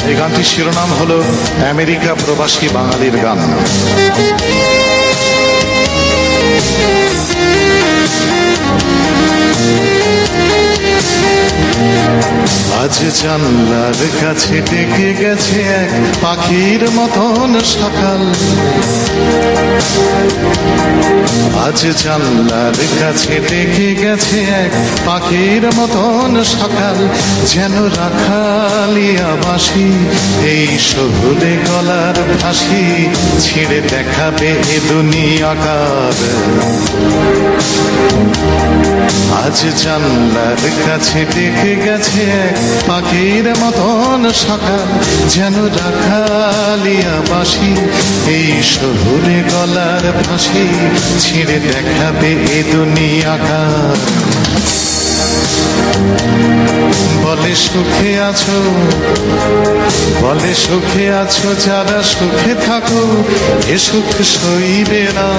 এই গানটির শিরোনাম হলো আমেরিকা প্রবাসী বাঙালির গান। আজ জানলার কাছে ডেকে গেছে এক পাখির মতন সকাল, আজ জানলার কাছে ডেকে গেছে এক পাখির মতন সকাল, যেন রাখালিয়া বাঁশি এই শহুরে গলার ফাঁসি ছিঁড়ে দেখাবে এ দুনিয়াকার। আজ জানলার কাছে ডেকে গেছে এক পাখির মতন সকাল, যেন রাখালিয়া বাঁশি এই শহুরে গলার ফাঁসি ছিঁড়ে দেখাবে এ দুনিয়াকার। বলে সুখে আছো, বলে সুখে আছো যারা সুখে থাকো এ সুখ সইবে না,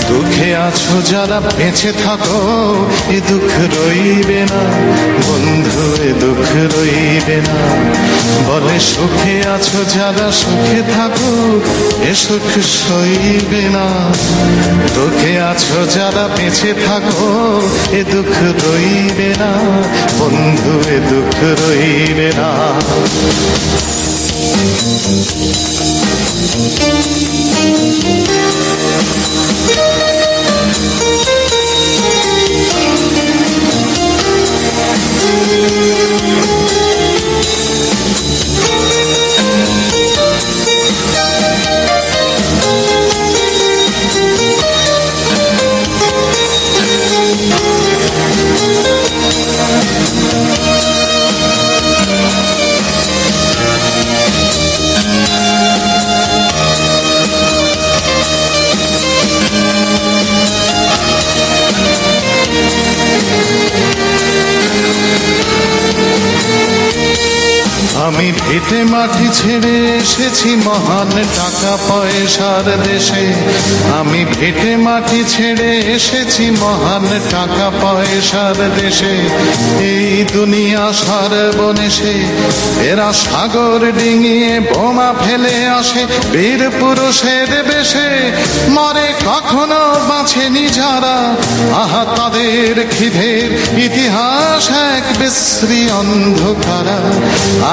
দুঃখে আছো যারা বেঁচে থাকো এ দুঃখ রইবে না, বন্ধু এ দুঃখ রইবে না। বলে সুখে আছো যারা সুখে থাকো এ সুখ সইবে না, দুঃখে আছো যারা বেঁচে থাকো এ দুঃখ রইবে না, বন্ধু এ দুঃখ রইবে না। আমি ভিটে মাটি ছেড়ে এসেছি মহান টাকা পয়সার দেশে, আমি ভিটে মাটি ছেড়ে এসেছি মহান টাকা পয়সার দেশে। এই দুনিয়া সর্বনেশে এরা সাগর ডিঙিয়ে বোমা ফেলে আসে বীর পুরুষের বেশে, মরে কখনো বাঁচেনি যারা আহা তাদের খিদের ইতিহাস এক বিশ্রী অন্ধকারা,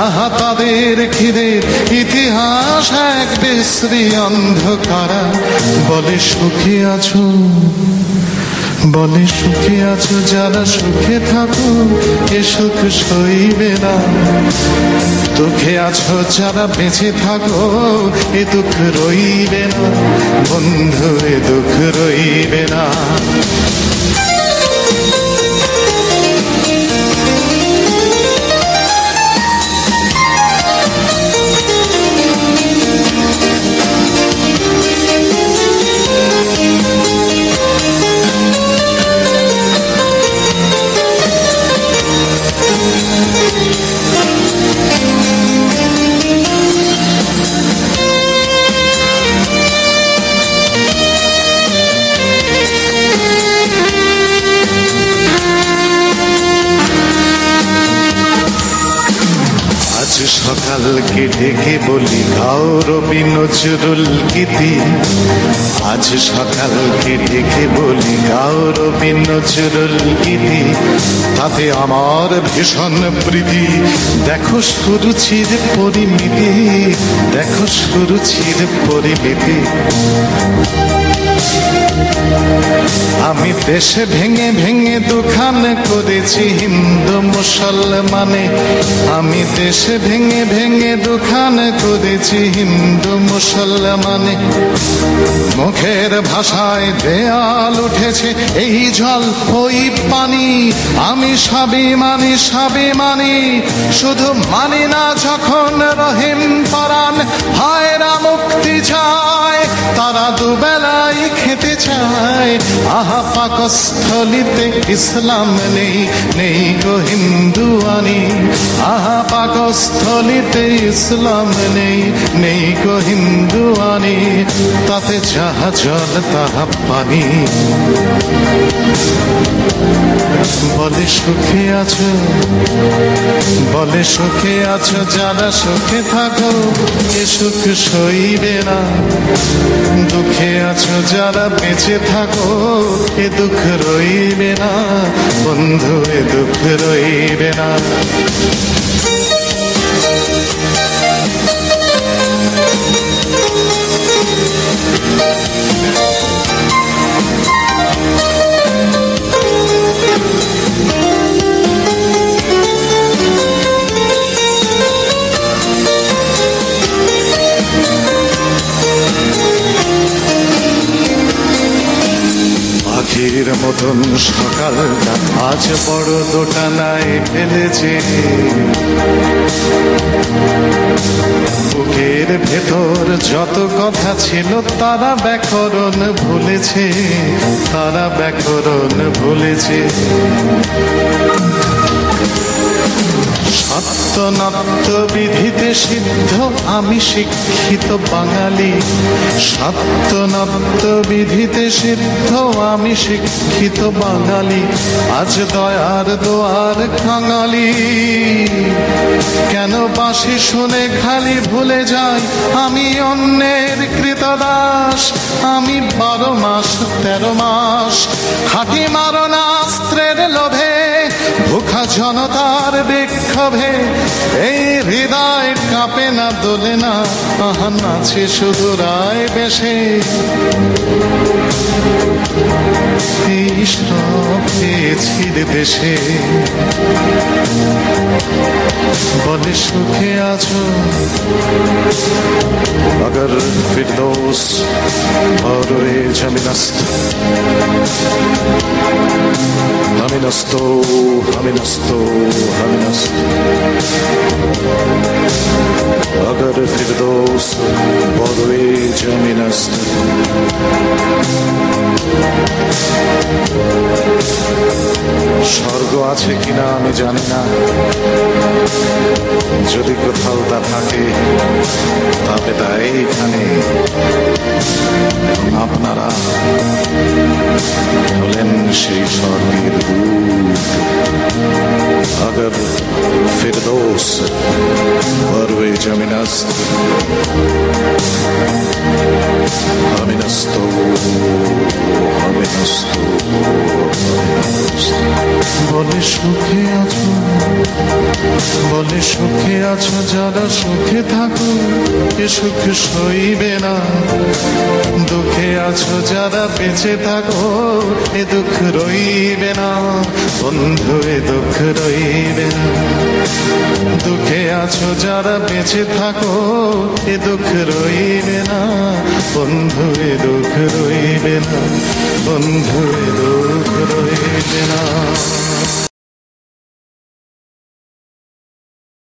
আহা তাদের খিদের ইতিহাস এক বিশ্রী অন্ধকারা। বলে সুখে আছো, বলে সুখে আছো যারা সুখে থাকো এ সুখ সইবে না, দুঃখে আছো যারা বেঁচে থাকো এ দুঃখ রইবে না, বন্ধু এ দুঃখ রইবে না। সকালকে ডেকে বলি গাও রবি নজরুল গীতি, আজ সকালকে ডেকে বলি গাও রবি নজরুল গীতি, তাতে আমার ভীষণ প্রীতি। দেখো সুরুচির পরিমিতি, দেখো সুরুচির পরিমিতি। আমি দেশে ভেঙে ভেঙে দুখান করেছি হিন্দু মুসলমানে, আমি দেশে ভেঙে ভেঙে দুখান করেছি হিন্দু মুসলমানে। মুখের ভাষায় দেয়াল উঠেছে এই জল ওই পানি, আমি সবই মানি সবই মানি, শুধু মানি না যখন রহিম পরাণ হয় রাম মুক্তি চায়, তারা দুবেলাই খেতে চায়। আহা পাকস্থলিতে ইসলাম নেই, নেই গো হিন্দুয়ানি। আহা পাকস্থলিতে ইসলাম নেই, নেই গো হিন্দুয়ানি। তাতে যাহা জল তাহা পানি। বলে সুখে আছো, বলে সুখে আছো যারা সুখে থাকো, এ সুখ সইবে না। দুঃখে আছো যারা বেঁচে থাকো, এ দুঃখ রইবে না বন্ধু, এ দুঃখ রইবে না। পাখির মতন সকালটা আজ বড় দোটানায় ফেলেছে। বুকের ভেতর যত কথা ছিল তারা ব্যাকরণ ভুলেছে, তারা ব্যাকরণ ভুলেছে। সত্য নাত্য বিধিতে সিদ্ধ আমি শিক্ষিত বাঙালি। সত্য নাত্য বিধিতে সিদ্ধ আমি শিক্ষিত বাঙালি। আজ দয়ার দোয়ার কাঙালি। কেন বাঁশি শুনে খালি ভুলে যাই আমি অন্যের কৃতদাস। আমি 12 মাস 13 মাস খাটি মারণাস্ত্রের লোভে, ভুখা জনতার বিক্ষোভে। এই হৃদয় কাঁপে না দোলে না, আহা নাচে শুধু রায় বেশে। এই সব পেয়েছি দেশে। বলে সুখে আছো, अगर फिरदौस और जमीनस्त हमिनस्तो हमिनस्तो हमिनस्त। अगर फिरदौस और जमीनस्त। স্বর্গ আছে কিনা আমি জানি না, যদি কোথাও তা থাকে তবে তা এইখানে। আপনারা হলেন সেই স্বর্গের দূত। अगर फिरदौस और वे जमीनस्त हमिनस्तो हमिनस्तो। বলে সুখে আছো, বলে সুখে আছো যারা সুখে থাকো, এ সুখ সইবে না। দুঃখে আছো যারা বেঁচে থাকো, এ দুঃখ রইবে না বন্ধু, এ দুঃখ রইবে না। দুঃখে আছো যারা বেঁচে থাকো, এ দুঃখ রইবে না বন্ধু, এ দুঃখ রইবে না বন্ধু, এ দুঃখ রইবে না।